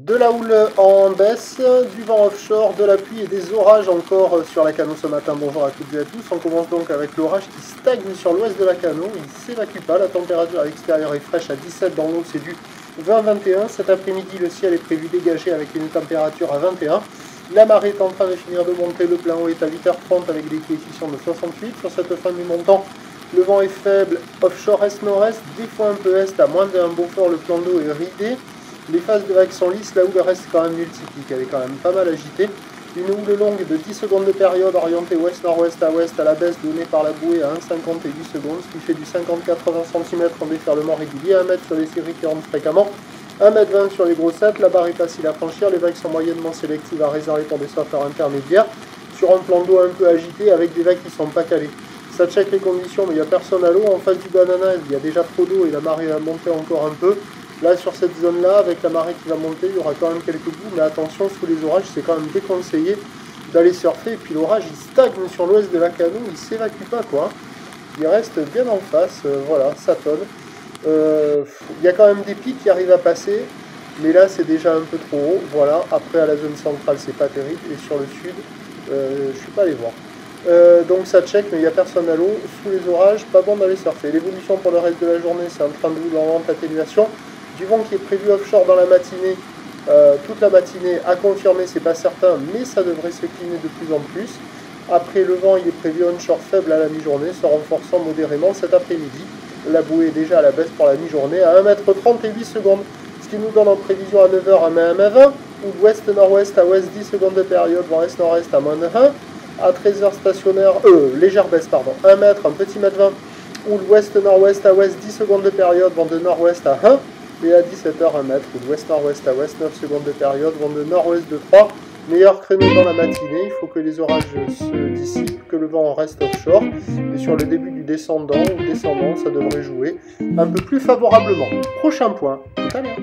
De la houle en baisse, du vent offshore, de la pluie et des orages encore sur la Cano ce matin. Bonjour à toutes et à tous. On commence donc avec l'orage qui stagne sur l'ouest de la Cano. Il ne s'évacue pas. La température à l'extérieur est fraîche à 17, dans l'eau c'est du 20-21. Cet après-midi, le ciel est prévu dégagé avec une température à 21. La marée est en train de finir de monter. Le plein eau est à 8h30 avec des coefficients de 68. Sur cette fin du montant, le vent est faible, offshore est-nord-est, des fois un peu est, à moins d'un Beaufort, le plan d'eau est ridé. Les phases de vagues sont lisses, la houle reste quand même multiplique, elle est quand même pas mal agitée. Une houle longue de 10 secondes de période orientée ouest-nord-ouest à ouest à la baisse donnée par la bouée à 1,50 et 8 secondes, ce qui fait du 50-80 cm en déferlement régulier, 1 mètre sur les séries qui rentrent fréquemment, 1,20 m sur les grossettes, la barre est facile à franchir, les vagues sont moyennement sélectives à réserver pour des surfeurs intermédiaires, sur un plan d'eau un peu agité avec des vagues qui ne sont pas calées. Ça check les conditions, mais il n'y a personne à l'eau. En face du banana, il y a déjà trop d'eau et la marée va monter encore un peu. Là, sur cette zone-là, avec la marée qui va monter, il y aura quand même quelques bouts, mais attention, sous les orages, c'est quand même déconseillé d'aller surfer. Et puis l'orage, il stagne sur l'ouest de la Cano, il ne s'évacue pas, quoi. Il reste bien en face, voilà, ça tonne. Il y a quand même des pics qui arrivent à passer, mais là, c'est déjà un peu trop haut. Voilà, après, à la zone centrale, c'est pas terrible. Et sur le sud, je suis pas allé voir. Donc ça check, mais il n'y a personne à l'eau. Sous les orages, pas bon d'aller surfer. L'évolution pour le reste de la journée, c'est un train de houle en lente atténuation. Du vent qui est prévu offshore dans la matinée, toute la matinée, à confirmer, c'est pas certain, mais ça devrait se cliner de plus en plus. Après, le vent, il est prévu onshore faible à la mi-journée, se renforçant modérément cet après-midi. La bouée est déjà à la baisse pour la mi-journée, à 1,30 m et 8 secondes, ce qui nous donne en prévision à 9h à 1,20 m, ou ouest-nord-ouest à ouest 10 secondes de période, vent est-nord-est à moins de 1. À 13h stationnaire, légère baisse, pardon, 1 mètre, un petit mètre 20, ou l'ouest-nord-ouest à ouest 10 secondes de période, vent de nord-ouest à 1. Et à 17h, 1 mètre, ou d'ouest-nord-ouest à ouest, 9 secondes de période, vent de nord-ouest de 3. Meilleur créneau dans la matinée, il faut que les orages se dissipent, que le vent reste offshore. Et sur le début du descendant ou descendant, ça devrait jouer un peu plus favorablement. Prochain point, tout à l'heure.